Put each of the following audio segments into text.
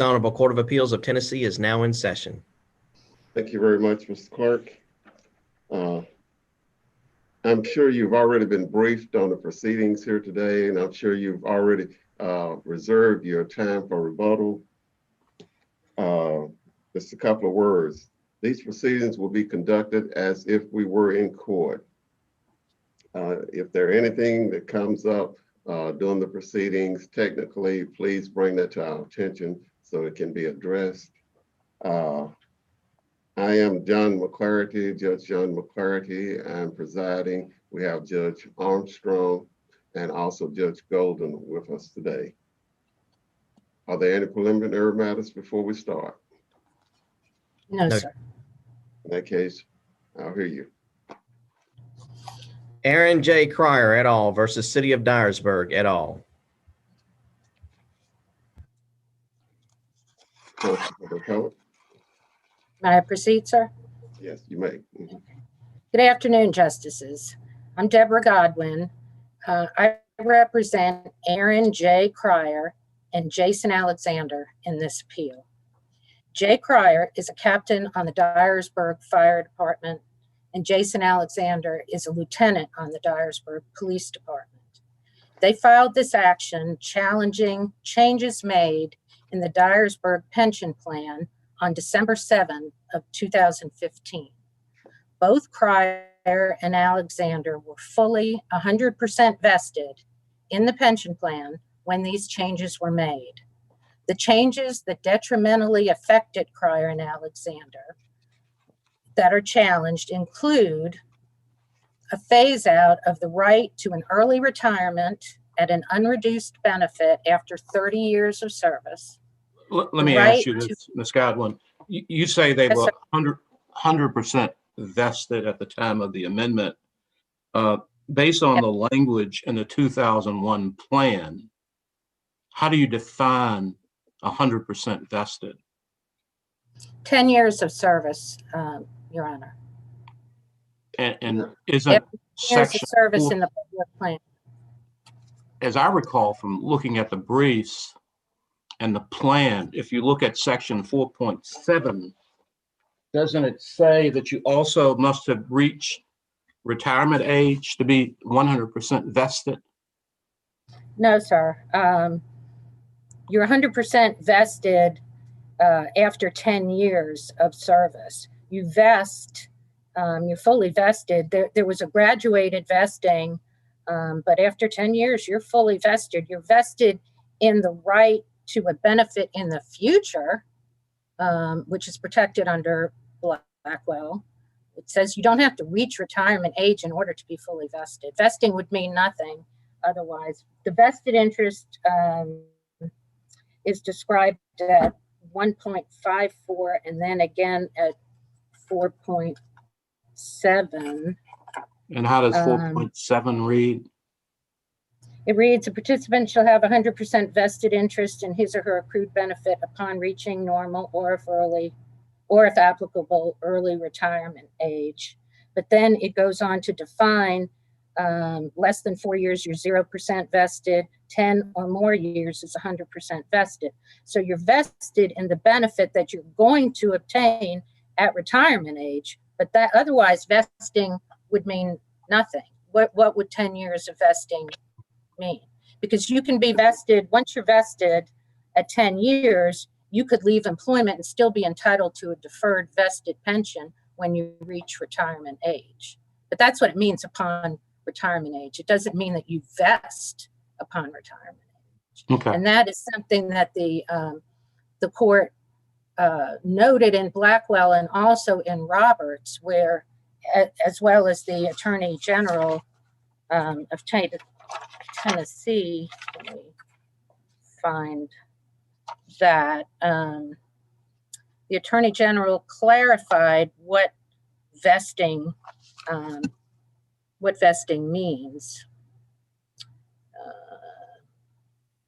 The Honorable Court of Appeals of Tennessee is now in session. Thank you very much, Mr. Clerk. I'm sure you've already been briefed on the proceedings here today, and I'm sure you've already reserved your time for rebuttal. Just a couple of words. These proceedings will be conducted as if we were in court. If there anything that comes up during the proceedings, technically, please bring that to our attention so it can be addressed. I am John McClarty, Judge John McClarty. I'm presiding. We have Judge Armstrong and also Judge Golden with us today. Are there any preliminary matters before we start? No, sir. In that case, I'll hear you. Aaron J. Cryer et al. Versus City of Dyersburg et al. May I proceed, sir? Yes, you may. Good afternoon, Justices. I'm Deborah Godwin. I represent Aaron J. Cryer and Jason Alexander in this appeal. Jay Cryer is a captain on the Dyersburg Fire Department, and Jason Alexander is a lieutenant on the Dyersburg Police Department. They filed this action challenging changes made in the Dyersburg pension plan on December 7 of 2015. Both Cryer and Alexander were fully 100% vested in the pension plan when these changes were made. The changes that detrimentally affected Cryer and Alexander that are challenged include a phase out of the right to an early retirement at an unreduced benefit after 30 years of service. Let me ask you this, Ms. Godwin. You say they were 100% vested at the time of the amendment. Based on the language in the 2001 plan, how do you define 100% vested? 10 years of service, Your Honor. And isn't years of service 4, in the public plan? As I recall from looking at the briefs and the plan, if you look at section 4.7, doesn't it say that you also must have reached retirement age to be 100% vested? No, sir. You're 100% vested after 10 years of service. You vest, you're fully vested. There was a graduated vesting, but after 10 years, you're fully vested. You're vested in the right to a benefit in the future, which is protected under Blackwell. It says you don't have to reach retirement age in order to be fully vested. Vesting would mean nothing otherwise. The vested interest is described at 1.54 and then again at 4.7. And how does 4.7 read? It reads, a participant shall have 100% vested interest in his or her accrued benefit upon reaching normal or if applicable, early retirement age. But then it goes on to define less than 4 years, you're 0% vested, 10 or more years is 100% vested. So you're vested in the benefit that you're going to obtain at retirement age, but that otherwise vesting would mean nothing. What would 10 years of vesting mean? Because you can be vested, once you're vested at 10 years, you could leave employment and still be entitled to a deferred vested pension when you reach retirement age. But that's what it means upon retirement age. It doesn't mean that you vest upon retirement age. Okay. And that is something that the court noted in Blackwell and also in Roberts, where, as well as the Attorney General of Tennessee, let me find that, the Attorney General clarified what vesting means.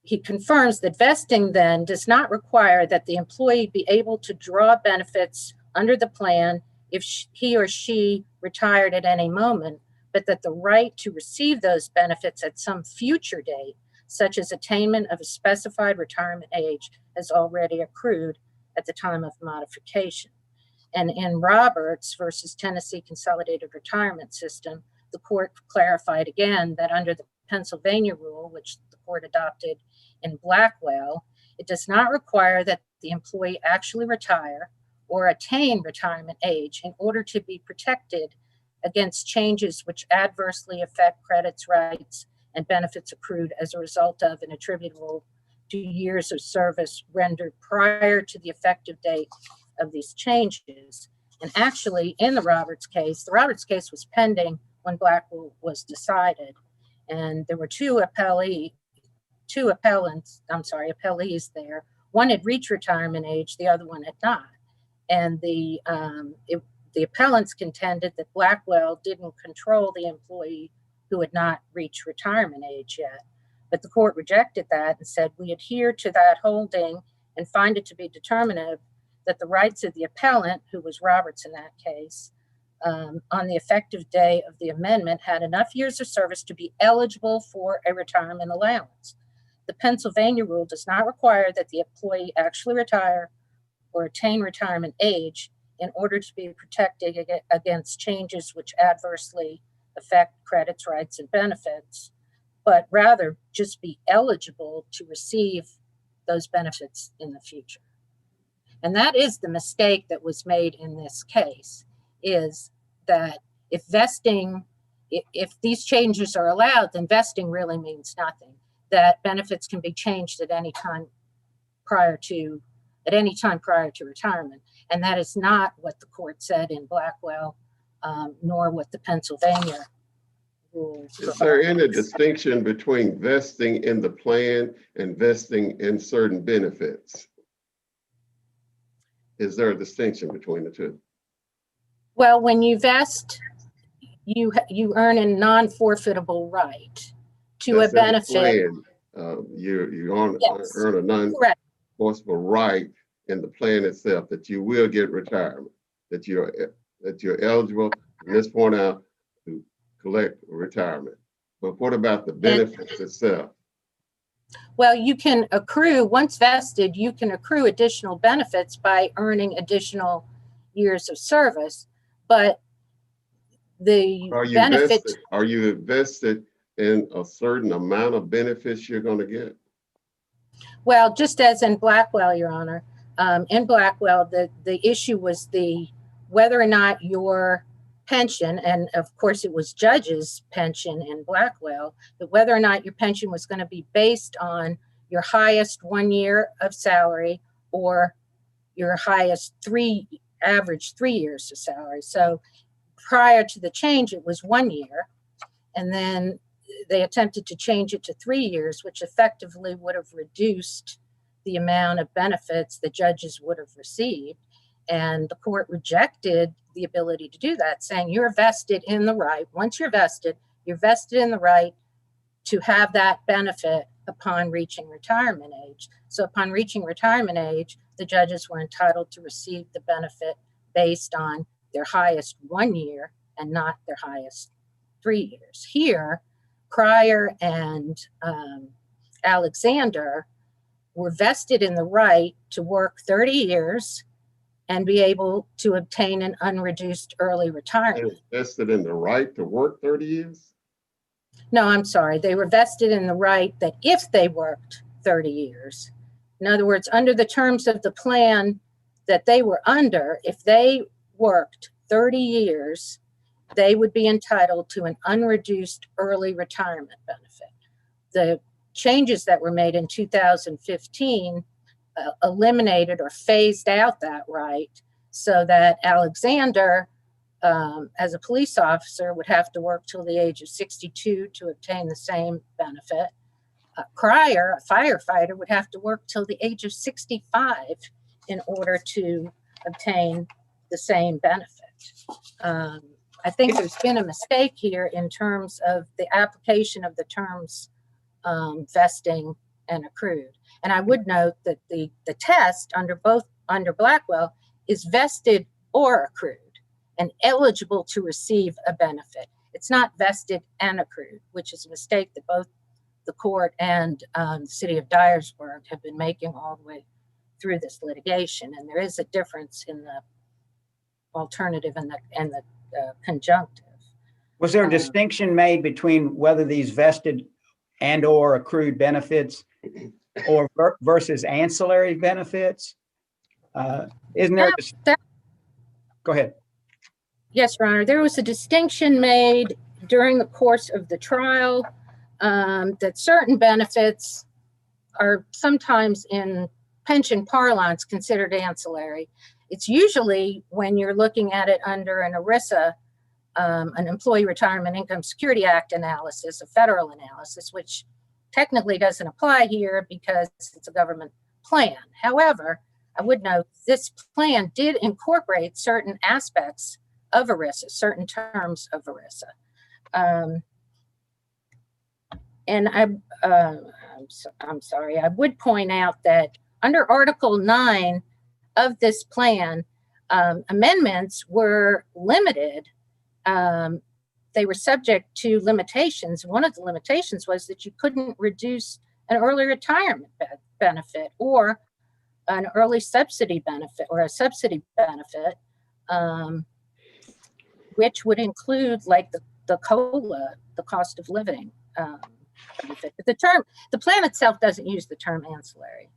He confirms that vesting then does not require that the employee be able to draw benefits under the plan if he or she retired at any moment, but that the right to receive those benefits at some future date, such as attainment of a specified retirement age, has already accrued at the time of modification. And in Roberts versus Tennessee Consolidated Retirement System, the court clarified again that under the Pennsylvania rule, which the court adopted in Blackwell, it does not require that the employee actually retire or attain retirement age in order to be protected against changes which adversely affect credits, rights, and benefits accrued as a result of and attributable to years of service rendered prior to the effective date of these changes. And actually, in the Roberts case was pending when Blackwell was decided. And there were appellees there. One had reached retirement age, the other one had not. And the appellants contended that Blackwell didn't control the employee who had not reached retirement age yet. But the court rejected that and said, we adhere to that holding and find it to be determinative that the rights of the appellant, who was Roberts in that case, on the effective day of the amendment, had enough years of service to be eligible for a retirement allowance. The Pennsylvania rule does not require that the employee actually retire or attain retirement age in order to be protected against changes which adversely affect credits, rights, and benefits, but rather just be eligible to receive those benefits in the future. And that is the mistake that was made in this case, is that if these changes are allowed, then vesting really means nothing. That benefits can be changed at any time prior to retirement. And that is not what the court said in Blackwell, nor what the Pennsylvania rule. Is there any distinction between vesting in the plan and vesting in certain benefits? Is there a distinction between the two? Well, when you vest, you earn a non-forfeitable right to a benefit. You earn a non-forcible right in the plan itself that you will get retirement, that you're eligible from this point out to collect retirement. But what about the benefits itself? Well, you can accrue, once vested, you can accrue additional benefits by earning additional years of service, but the benefit. Are you invested in a certain amount of benefits you're going to get? Well, just as in Blackwell, Your Honor, in Blackwell, the issue was whether or not your pension, and of course it was judge's pension in Blackwell, but whether or not your pension was going to be based on your highest 1 year of salary or your highest average 3 years of salary. So prior to the change, it was 1 year, and then they attempted to change it to 3 years, which effectively would have reduced the amount of benefits the judges would have received. And the court rejected the ability to do that, saying you're vested in the right. Once you're vested in the right to have that benefit upon reaching retirement age. So upon reaching retirement age, the judges were entitled to receive the benefit based on their highest 1 year and not their highest 3 years. Here, Cryer and Alexander were vested in the right to work 30 years and be able to obtain an unreduced early retirement. Vested in the right to work 30 years? No, I'm sorry. They were vested in the right that if they worked 30 years, in other words, under the terms of the plan that they were under, if they worked 30 years, they would be entitled to an unreduced early retirement benefit. The changes that were made in 2015 eliminated or phased out that right, so that Alexander, as a police officer, would have to work till the age of 62 to obtain the same benefit. Cryer, a firefighter, would have to work till the age of 65 in order to obtain the same benefit. I think there's been a mistake here in terms of the application of the terms vesting and accrued. And I would note that the test under Blackwell is vested or accrued and eligible to receive a benefit. It's not vested and accrued, which is a mistake that both the court and the city of Dyersburg have been making all the way through this litigation. And there is a difference in the alternative and the conjunctive. Was there a distinction made between whether these vested and or accrued benefits or versus ancillary benefits? Isn't there? Go ahead. Yes, Your Honor. There was a distinction made during the course of the trial that certain benefits are sometimes in pension parlance considered ancillary. It's usually when you're looking at it under an ERISA, an Employee Retirement Income Security Act analysis, a federal analysis, which technically doesn't apply here because it's a government plan. However, I would note this plan did incorporate certain aspects of ERISA, certain terms of ERISA. And I'm sorry, I would point out that under Article 9 of this plan, amendments were limited. They were subject to limitations. One of the limitations was that you couldn't reduce an early retirement benefit or an early subsidy benefit or a subsidy benefit, which would include like the COLA, the cost of living benefit. But the plan itself doesn't use the term ancillary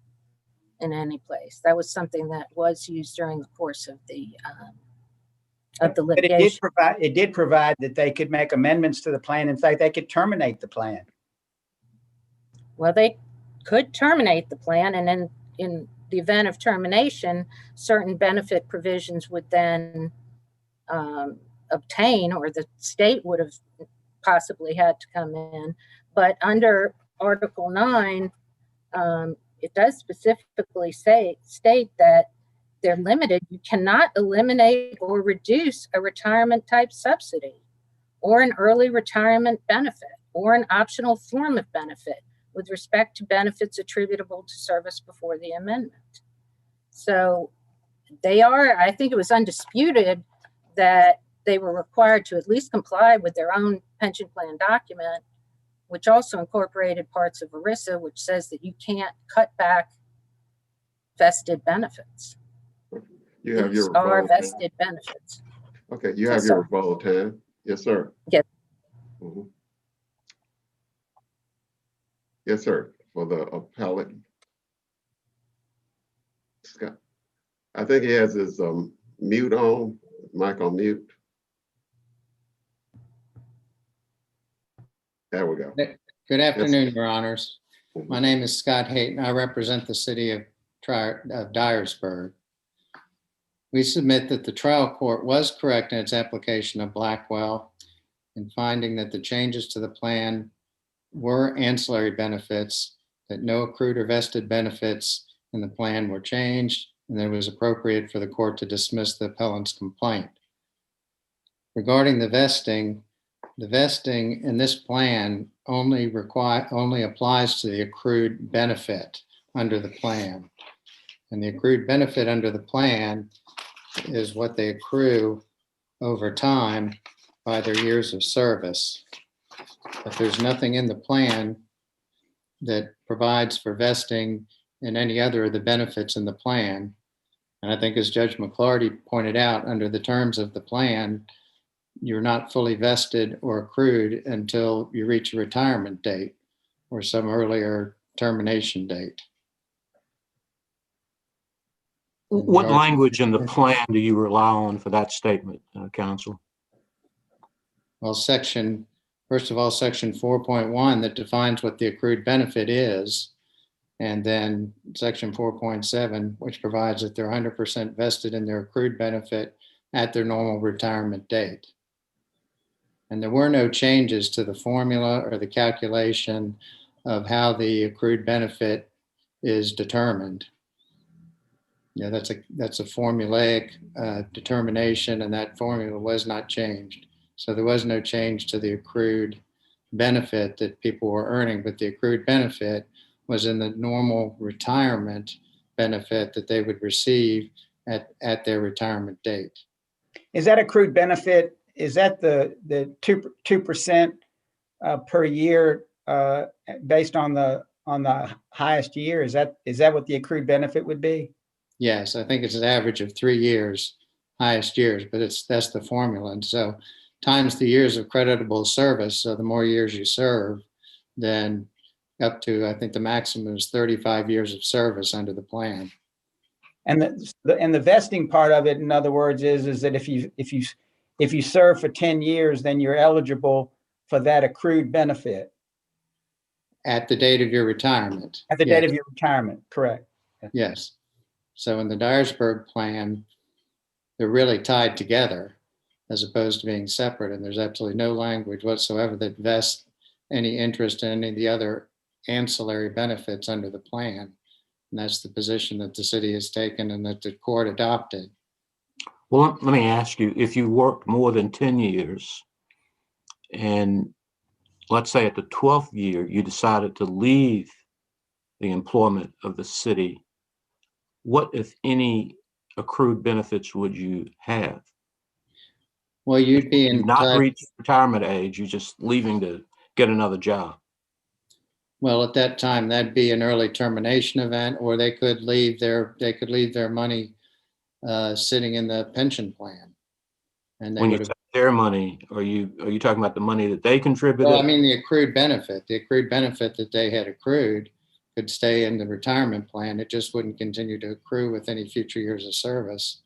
in any place. That was something that was used during the course of the litigation. But it did provide that they could make amendments to the plan. In fact, they could terminate the plan. Well, they could terminate the plan, and then in the event of termination, certain benefit provisions would then obtain, or the state would have possibly had to come in. But under Article 9, it does specifically state that they're limited. You cannot eliminate or reduce a retirement type subsidy or an early retirement benefit or an optional form of benefit with respect to benefits attributable to service before the amendment. So they are, I think it was undisputed that they were required to at least comply with their own pension plan document, which also incorporated parts of ERISA, which says that you can't cut back vested benefits. You have your are vested benefits. Okay, you have your rebuttal time. Yes, sir. Yes. Mm-hmm. Yes, sir. For the appellate. Scott, I think he has his mute on, mic on mute. There we go. Good afternoon, Your Honors. My name is Scott Hayton. I represent the city of Dyersburg. We submit that the trial court was correct in its application of Blackwell in finding that the changes to the plan were ancillary benefits, that no accrued or vested benefits in the plan were changed, and that it was appropriate for the court to dismiss the appellant's complaint. Regarding the vesting in this plan only applies to the accrued benefit under the plan. And the accrued benefit under the plan is what they accrue over time by their years of service. But there's nothing in the plan that provides for vesting in any other of the benefits in the plan. And I think as Judge McClarty pointed out, under the terms of the plan, you're not fully vested or accrued until you reach a retirement date or some earlier termination date. What language in the plan do you rely on for that statement, counsel? Well, first of all, section 4.1 that defines what the accrued benefit is, and then section 4.7, which provides that they're 100% vested in their accrued benefit at their normal retirement date. And there were no changes to the formula or the calculation of how the accrued benefit is determined. Yeah, that's a formulaic determination, and that formula was not changed. So there was no change to the accrued benefit that people were earning, but the accrued benefit was in the normal retirement benefit that they would receive at their retirement date. Is that accrued benefit? Is that the 2% per year based on the highest year? Is that what the accrued benefit would be? Yes, I think it's an average of 3 years, highest years, but that's the formula. And so times the years of creditable service, so the more years you serve, then up to, I think the maximum is 35 years of service under the plan. And the vesting part of it, in other words, is that if you serve for 10 years, then you're eligible for that accrued benefit At the date of your retirement. at the date of your retirement, correct? Yes. So in the Dyersburg plan, they're really tied together as opposed to being separate. And there's absolutely no language whatsoever that vests any interest in any of the other ancillary benefits under the plan. And that's the position that the city has taken and that the court adopted. Well, let me ask you, if you worked more than 10 years and let's say at the 12th year, you decided to leave the employment of the city, what, if any, accrued benefits would you have? Well, you'd be You not entitled, reach retirement age, you're just leaving to get another job. well, at that time, that'd be an early termination event, or they could leave their money sitting in the pension plan. And they When you would have, take their money, are you talking about the money that they contributed? well, I mean, the accrued benefit that they had accrued could stay in the retirement plan. It just wouldn't continue to accrue with any future years of service.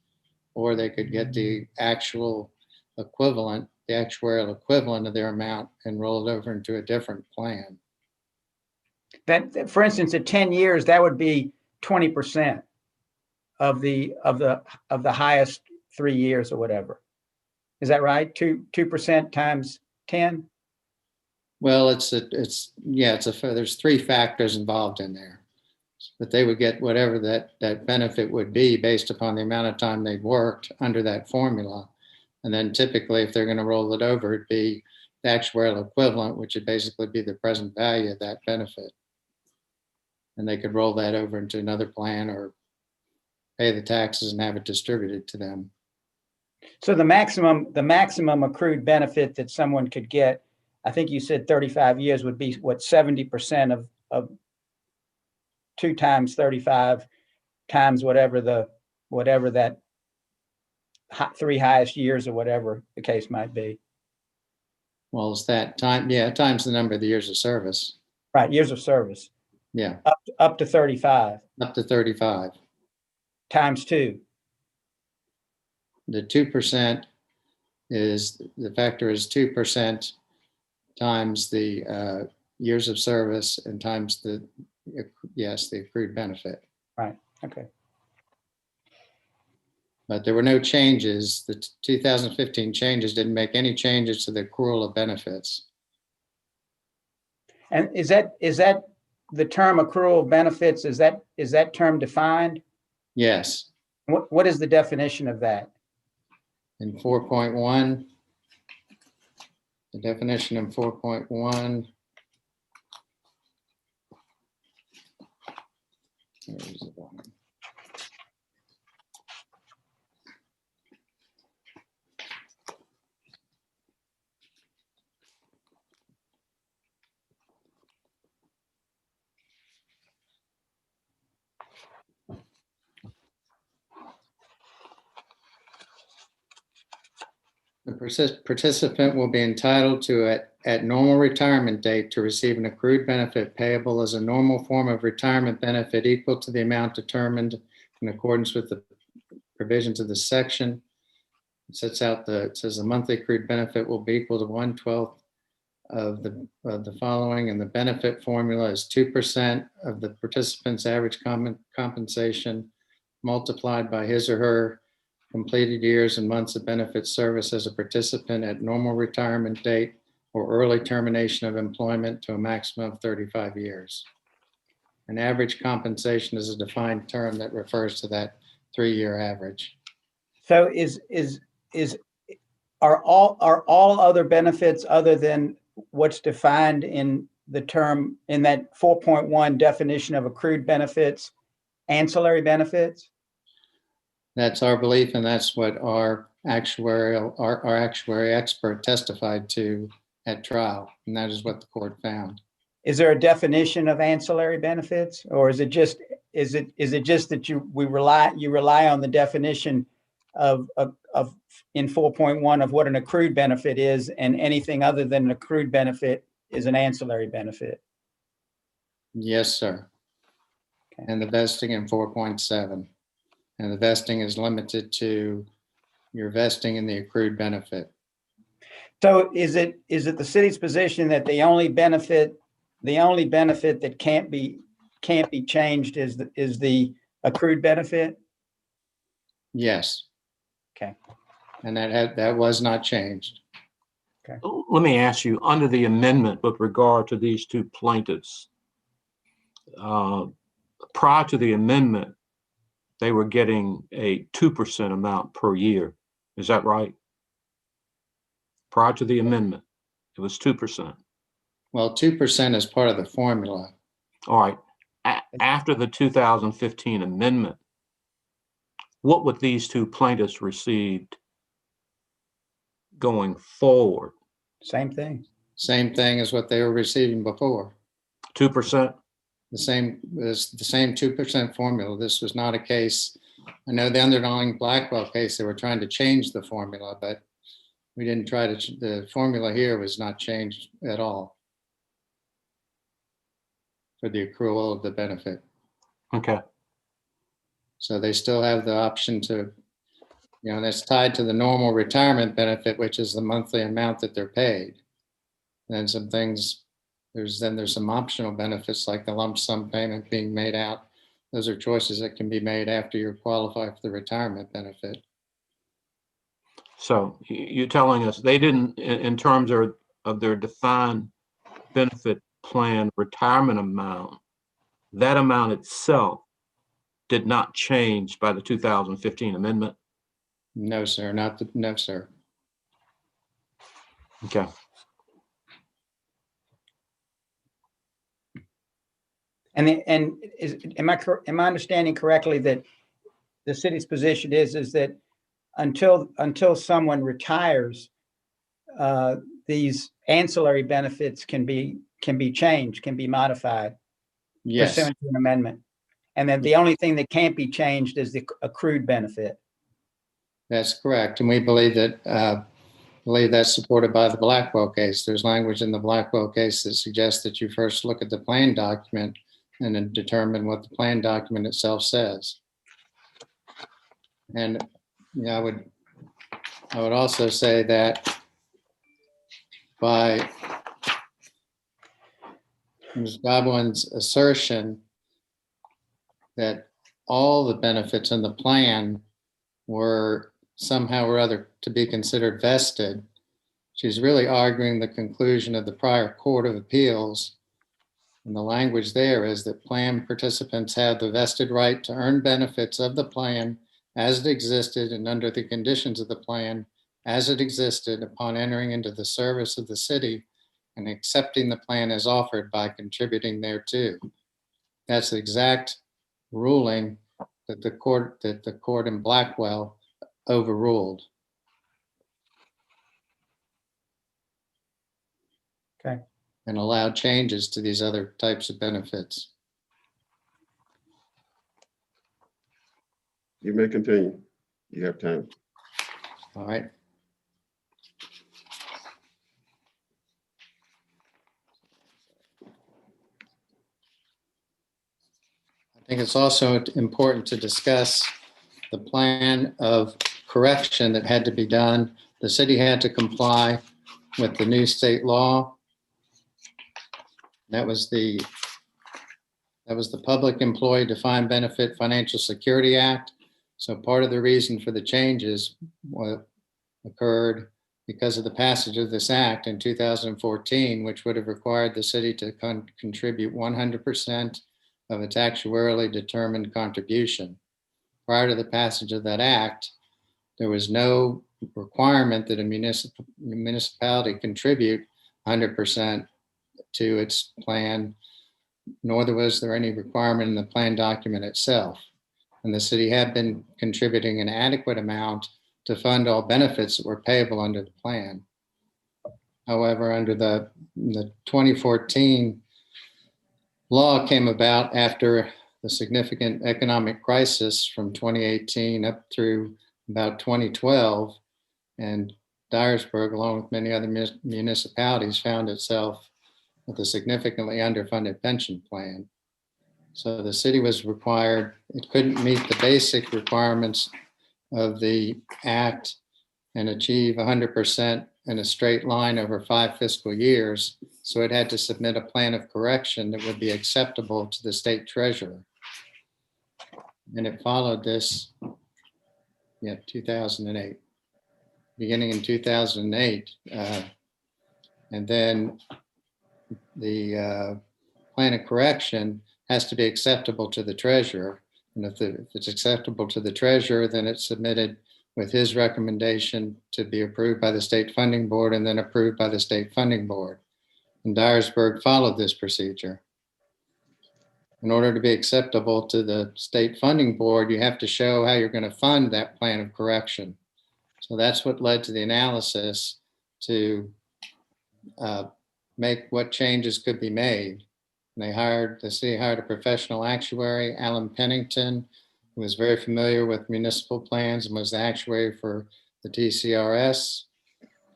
Or they could get the actual equivalent, the actuarial equivalent of their amount and roll it over into a different plan. That, for instance, at 10 years, that would be 20% of the highest 3 years or whatever. Is that right? 2% times 10? Well, there's 3 factors involved in there. But they would get whatever that benefit would be based upon the amount of time they've worked under that formula. And then typically, if they're going to roll it over, it'd be the actuarial equivalent, which would basically be the present value of that benefit. And they could roll that over into another plan or pay the taxes and have it distributed to them. So the maximum accrued benefit that someone could get, I think you said 35 years would be what, 70% of 2 times 35 times whatever that 3 highest years or whatever the case might be. Well, it's that time, times the number of the years of service. Right, years of service. Yeah, Up to 35 up to 35. times 2. The 2% is, the factor is 2% times the years of service and times the accrued benefit. Right, okay. But there were no changes. The 2015 changes didn't make any changes to the accrual of benefits. And is that the term accrual benefits, is that term defined? Yes, What is the definition of that? in 4.1, the definition in 4.1. Where's the one? The participant will be entitled to, at normal retirement date, to receive an accrued benefit payable as a normal form of retirement benefit equal to the amount determined in accordance with the provisions of the section. It sets out it says the monthly accrued benefit will be equal to 1/12 of the following, and the benefit formula is 2% of the participant's average compensation multiplied by his or her completed years and months of benefit service as a participant at normal retirement date or early termination of employment to a maximum of 35 years. An average compensation is a defined term that refers to that 3-year average. So are all other benefits other than what's defined in the term in that 4.1 definition of accrued benefits, ancillary benefits? That's our belief, and that's what our actuary expert testified to at trial, and that is what the court found. is there a definition of ancillary benefits, or is it just that you rely on the definition of in 4.1 of what an accrued benefit is, and anything other than an accrued benefit is an ancillary benefit? Yes, sir. Okay. And the vesting in 4.7. And the vesting is limited to your vesting in the accrued benefit. So is it the city's position that the only benefit that can't be changed is the accrued benefit? Yes. Okay. And that was not changed. Let me ask you, under the amendment with regard to these two plaintiffs, prior to the amendment, they were getting a 2% amount per year. Is that right? Prior to the amendment, it was 2%. Well, 2% is part of the formula. All right. After the 2015 amendment, what would these two plaintiffs received going forward? Same thing. Same thing as what they were receiving before. 2%? The same 2% formula. This was not a case. I know the underlying Blackwell case, they were trying to change the formula, but we didn't try to. The formula here was not changed at all for the accrual of the benefit. Okay. So they still have the option to, that's tied to the normal retirement benefit, which is the monthly amount that they're paid. Then some things, there's some optional benefits like the lump sum payment being made out. Those are choices that can be made after you're qualified for the retirement benefit. So you're telling us they didn't, in terms of their defined benefit plan retirement amount, that amount itself did not change by the 2015 amendment? No, sir. No, sir. Okay. Am I understanding correctly that the city's position is that until someone retires, these ancillary benefits can be changed, can be modified Yes, pursuant to an amendment, and that the only thing that can't be changed is the accrued benefit? that's correct. And we believe that's supported by the Blackwell case. There's language in the Blackwell case that suggests that you first look at the plan document and then determine what the plan document itself says. And I would also say that by Ms. Godwin's assertion that all the benefits in the plan were somehow or other to be considered vested, she's really arguing the conclusion of the prior Court of Appeals. And the language there is that plan participants have the vested right to earn benefits of the plan as it existed and under the conditions of the plan as it existed upon entering into the service of the city and accepting the plan as offered by contributing thereto. That's the exact ruling that the court in Blackwell overruled. Okay. And allowed changes to these other types of benefits. You may continue. You have time. All right. I think it's also important to discuss the plan of correction that had to be done. The city had to comply with the new state law. That was the Public Employee Defined Benefit Financial Security Act. So part of the reason for the changes occurred because of the passage of this act in 2014, which would have required the city to contribute 100% of its actuarially determined contribution. Prior to the passage of that act, there was no requirement that a municipality contribute 100% to its plan, nor was there any requirement in the plan document itself. And the city had been contributing an adequate amount to fund all benefits that were payable under the plan. However, under the 2014 law came about after the significant economic crisis from 2018 up through about 2012. And Dyersburg, along with many other municipalities, found itself with a significantly underfunded pension plan. So the city was required, it couldn't meet the basic requirements of the act and achieve 100% in a straight line over 5 fiscal years. So it had to submit a plan of correction that would be acceptable to the state treasurer. And it followed this, 2008, beginning in 2008. And then the plan of correction has to be acceptable to the treasurer. And if it's acceptable to the treasurer, then it's submitted with his recommendation to be approved by the state funding board and then approved by the state funding board. And Dyersburg followed this procedure. In order to be acceptable to the state funding board, you have to show how you're going to fund that plan of correction. So that's what led to the analysis to make what changes could be made. And the city hired a professional actuary, Alan Pennington, who was very familiar with municipal plans and was the actuary for the TCRS,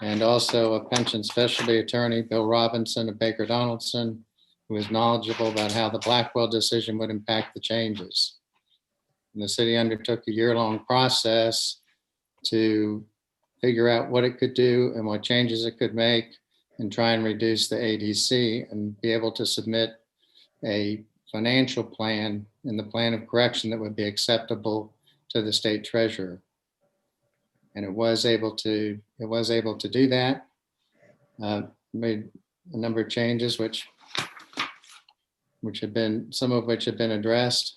and also a pension specialty attorney, Bill Robinson of Baker Donaldson, who was knowledgeable about how the Blackwell decision would impact the changes. And the city undertook a year-long process to figure out what it could do and what changes it could make and try and reduce the ADC and be able to submit a financial plan in the plan of correction that would be acceptable to the state treasurer. And it was able to do that. Made a number of changes, some of which have been addressed.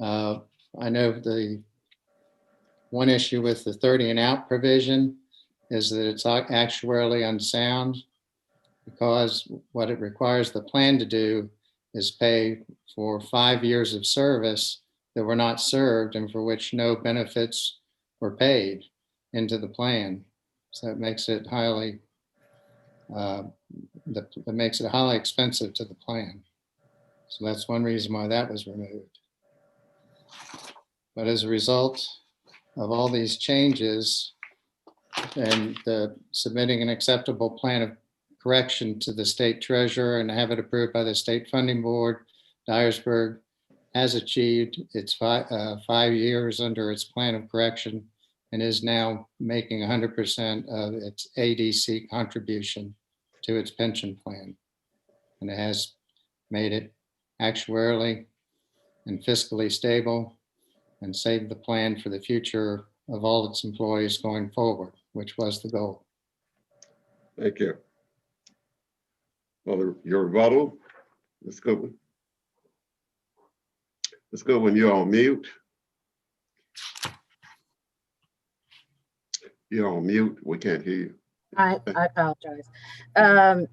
I know the one issue with the 30 and out provision is that it's actuarially unsound, because what it requires the plan to do is pay for 5 years of service that were not served and for which no benefits were paid into the plan. So it makes it highly expensive to the plan. So that's one reason why that was removed. But as a result of all these changes and submitting an acceptable plan of correction to the state treasurer and have it approved by the state funding board, Dyersburg has achieved its 5 years under its plan of correction and is now making 100% of its ADC contribution to its pension plan. And it has made it actuarially and fiscally stable and saved the plan for the future of all its employees going forward, which was the goal. Thank you. Well, your rebuttal, Ms. Goodwin. Ms. Goodwin, you're on mute. You're on mute. We can't hear you. I apologize. Let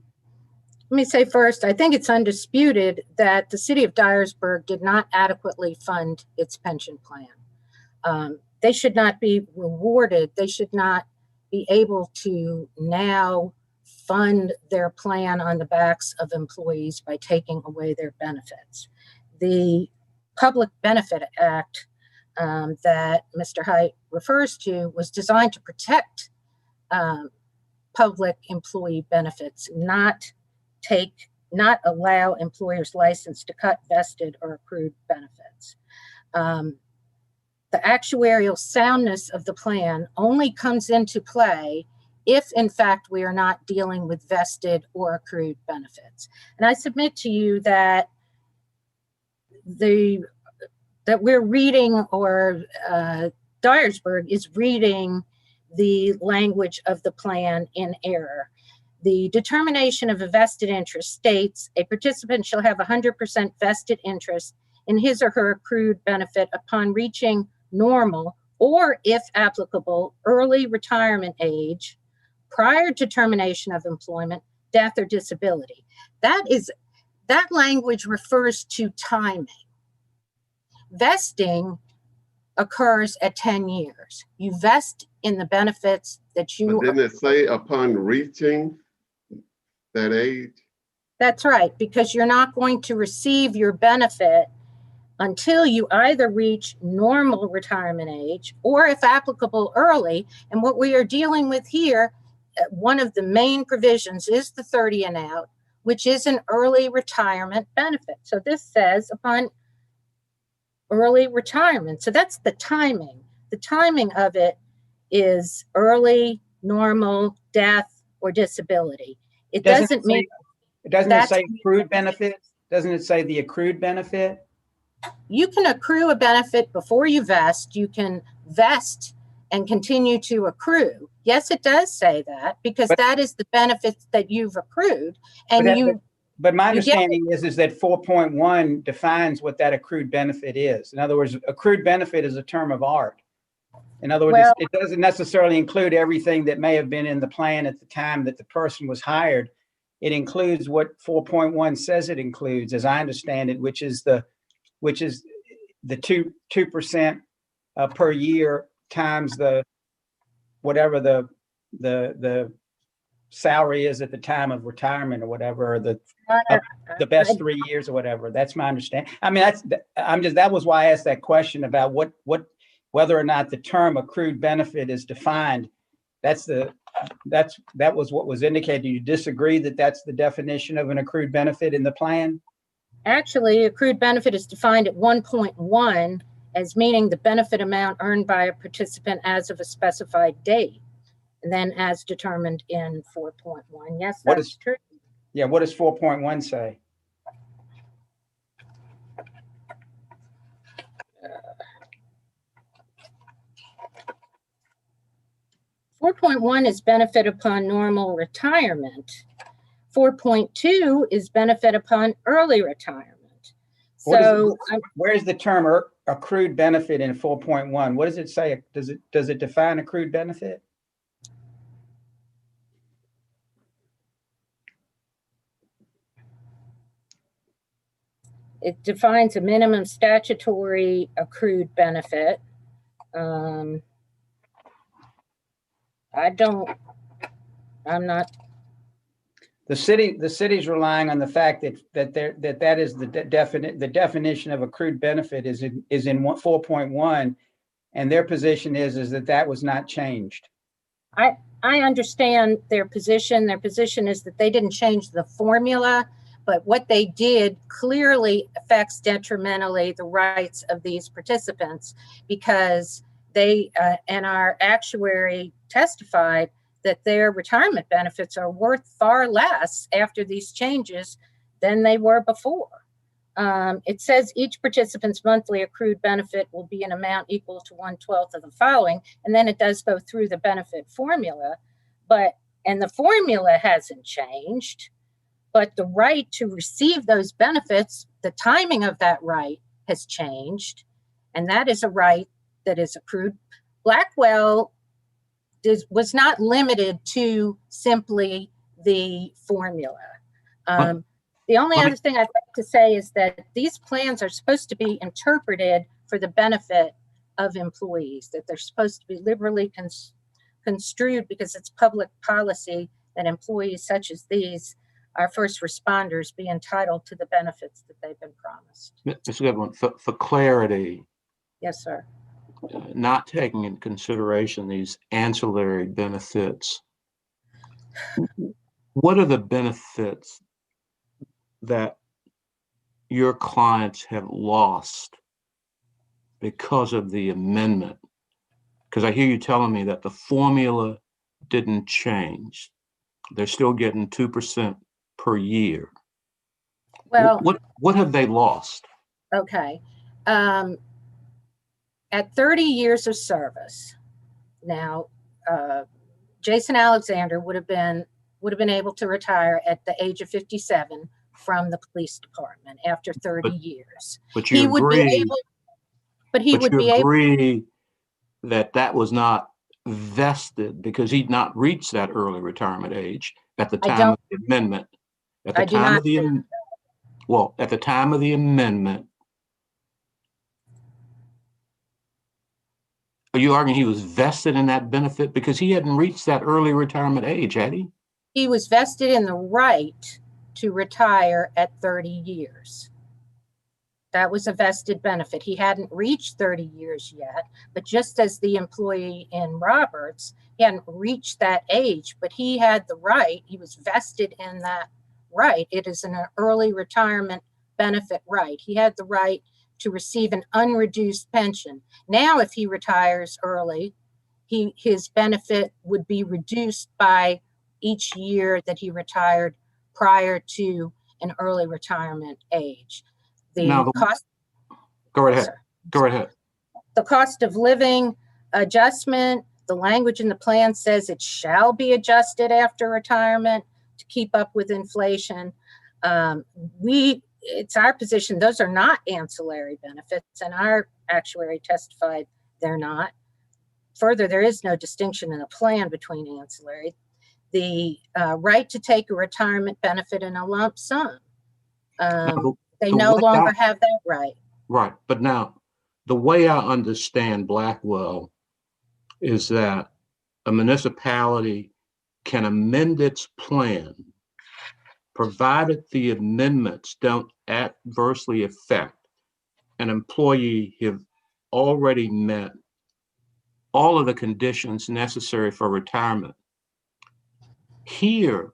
me say first, I think it's undisputed that the city of Dyersburg did not adequately fund its pension plan. They should not be rewarded. They should not be able to now fund their plan on the backs of employees by taking away their benefits. The Public Benefit Act that Mr. Height refers to was designed to protect public employee benefits, not allow employers licensed to cut vested or accrued benefits. The actuarial soundness of the plan only comes into play if, in fact, we are not dealing with vested or accrued benefits. And I submit to you that we're reading, or Dyersburg is reading the language of the plan in error. The determination of a vested interest states a participant shall have 100% vested interest in his or her accrued benefit upon reaching normal, or if applicable, early retirement age prior to termination of employment, death, or disability. That language refers to timing. Vesting occurs at 10 years. You vest in the benefits that you— But didn't it say upon reaching that age? That's right, because you're not going to receive your benefit until you either reach normal retirement age or, if applicable, early. And what we are dealing with here, one of the main provisions is the 30 and out, which is an early retirement benefit. So this says upon early retirement. So that's the timing. The timing of it is early, normal, death, or disability. It doesn't mean. Doesn't it say accrued benefit? Doesn't it say the accrued benefit? You can accrue a benefit before you vest. You can vest and continue to accrue. Yes, it does say that, because that is the benefits that you've accrued. And but my understanding is that 4.1 defines what that accrued benefit is. In other words, accrued benefit is a term of art. In other words, it doesn't necessarily include everything that may have been in the plan at the time that the person was hired. It includes what 4.1 says it includes, as I understand it, which is the 2% per year times the whatever the salary is at the time of retirement or whatever, or the best 3 years or whatever. That's my understanding. I mean, that was why I asked that question about whether or not the term accrued benefit is defined. That was what was indicated. Do you disagree that that's the definition of an accrued benefit in the plan? Actually, accrued benefit is defined at 1.1 as meaning the benefit amount earned by a participant as of a specified date, and then as determined in 4.1. Yes, that's true. Yeah, what does 4.1 say? 4.1 is benefit upon normal retirement. 4.2 is benefit upon early retirement. So where's the term accrued benefit in 4.1? What does it say? Does it define accrued benefit? It defines a minimum statutory accrued benefit. I'm not. The city's relying on the fact that is the definition of accrued benefit is in 4.1, and their position is that was not changed. I understand their position. Their position is that they didn't change the formula, but what they did clearly affects detrimentally the rights of these participants, because they and our actuary testified that their retirement benefits are worth far less after these changes than they were before. It says each participant's monthly accrued benefit will be an amount equal to 1/12 of the following, and then it does go through the benefit formula, and the formula hasn't changed, but the right to receive those benefits, the timing of that right has changed, and that is a right that is accrued. Blackwell was not limited to simply the formula. The only other thing I'd like to say is that these plans are supposed to be interpreted for the benefit of employees, that they're supposed to be liberally construed, because it's public policy that employees such as these, our first responders, be entitled to the benefits that they've been promised. Ms. Goodwin, for clarity. Yes, sir. Not taking into consideration these ancillary benefits, what are the benefits that your clients have lost because of the amendment? Because I hear you telling me that the formula didn't change. They're still getting 2% per year. Well, what have they lost? Okay. At 30 years of service, now Jason Alexander would have been able to retire at the age of 57 from the police department after 30 years. But you agree that was not vested because he'd not reached that early retirement age at the time of the amendment. At the time of the amendment, are you arguing he was vested in that benefit because he hadn't reached that early retirement age, had he? He was vested in the right to retire at 30 years. That was a vested benefit. He hadn't reached 30 years yet, but just as the employee in Roberts, he hadn't reached that age, but he had the right, he was vested in that right. It is an early retirement benefit right. He had the right to receive an unreduced pension. Now, if he retires early, his benefit would be reduced by each year that he retired prior to an early retirement age. Now, go right ahead. Go right ahead. The cost of living adjustment, the language in the plan says it shall be adjusted after retirement to keep up with inflation. It's our position, those are not ancillary benefits, and our actuary testified they're not. Further, there is no distinction in the plan between ancillary. The right to take a retirement benefit in a lump sum. They no longer have that right. Right. But now, the way I understand Blackwell is that a municipality can amend its plan provided the amendments don't adversely affect an employee who have already met all of the conditions necessary for retirement. Here,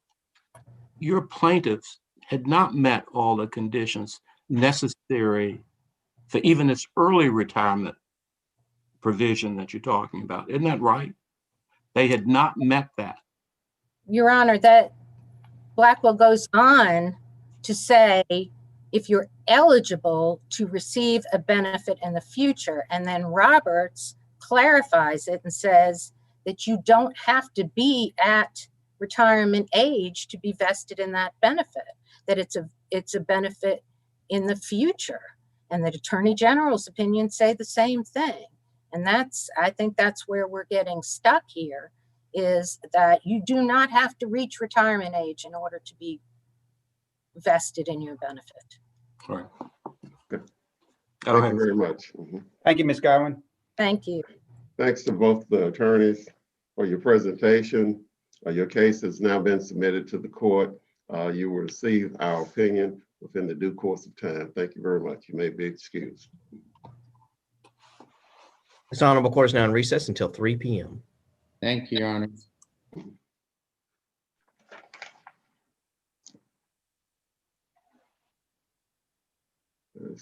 your plaintiffs had not met all the conditions necessary for even this early retirement provision that you're talking about. Isn't that right? They had not met that. Your Honor, that Blackwell goes on to say, if you're eligible to receive a benefit in the future, and then Roberts clarifies it and says that you don't have to be at retirement age to be vested in that benefit, that it's a benefit in the future. And the Attorney General's opinions say the same thing. And I think that's where we're getting stuck here, is that you do not have to reach retirement age in order to be vested in your benefit. All right. Good. Go Thank ahead. you very much. Mhm. Thank you, Ms. Godwin. Thank you. Thanks to both the attorneys for your presentation. Your case has now been submitted to the court. You will receive our opinion within the due course of time. Thank you very much. You may be excused. This honorable court is now in recess until 3 p.m. Thank you, Your Honor. Yes.